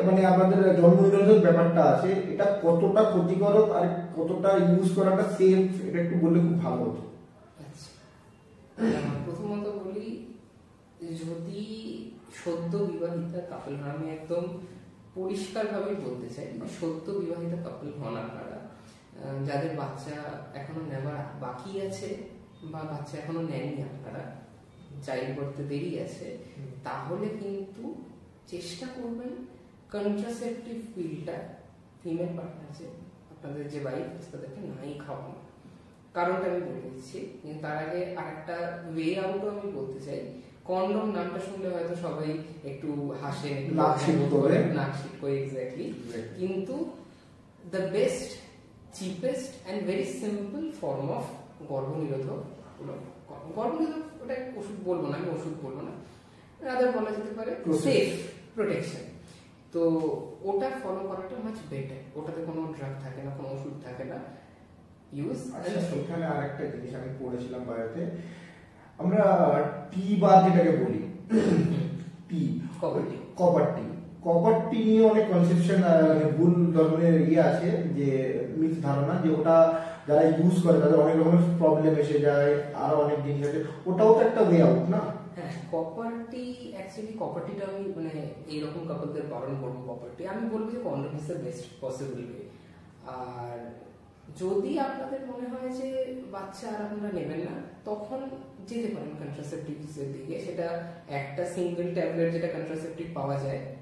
মানে আমাদের জন্ম নিরোধক ব্যাপারটা আছে, এটা কতটা ক্ষতিকারক আর কতটা ইউজ করাটা সেফ, এটা একটু বললে খুব ভালো হতো। আচ্ছা, প্রথমত বলি, যদি সদ্য বিবাহিতা কাপল, আমি একদম পরিষ্কারভাবে বলতে চাই, সদ্য বিবাহিত কাপল হন আপনারা, যাদের বাচ্চা এখনো নেওয়ার বাকি আছে বা বাচ্চা এখনো নেননি, আপনারা চাইল্ড করতে দেরি আছে, তাহলে কিন্তু চেষ্টা করবেন কন্ট্রাসেপটিভ পিলটা ফিমেল পার্টনার, আপনাদের যে ওয়াইফ তাদেরকে নাই খাওয়ানো। কারণটা আমি বলে দিচ্ছি, কিন্তু তার আগে আরেকটা ওয়ে আউটও আমি বলতে চাই। কন্ডম নামটা শুনলে হয়তো সবাই একটু হাসেন, নাক শীত করে, এক্স্যাক্টলি, কিন্তু the best, cheapest and very simple form of গর্ভনিরোধক হলো গর্ভনিরোধক, ওটা ওষুধ বলবো না, আমি ওষুধ বলবো না, রাদার বলা যেতে পারে সেফ প্রোটেকশন। তো ওটা ফলো করাটা মাচ বেটার, ওটাতে কোনো ড্রাগ থাকে না, কোনো ওষুধ থাকে না, ইউজ। এখানে আরেকটা জিনিস আমি পড়েছিলাম বায়োতে, আমরা টি বার যেটাকে বলি, টি কপার টি নিয়ে অনেক কনসেপশন, ভুল ধরনের আছে, যে মিথ ধারণা, যে ওটা যারা ইউজ করে তাদের অনেক রকমের প্রবলেম এসে যায়, আরো অনেক জিনিস আছে, ওটাও তো একটা ওয়ে আউট না? হ্যাঁ, কপার টি, অ্যাকচুয়ালি কপার টিটা আমি মানে এইরকম কাপলদের বারণ করবো, কপার টি আমি বলবো যে condom is the best possible way. আর যদি আপনাদের মনে হয় যে বাচ্চা আর আপনারা নেবেন না, তখন যেতে পারেন কন্ট্রাসেপটিভস এর দিকে। সেটা একটা সিঙ্গেল ট্যাবলেট যেটা কন্ট্রাসেপটিভ পাওয়া যায়,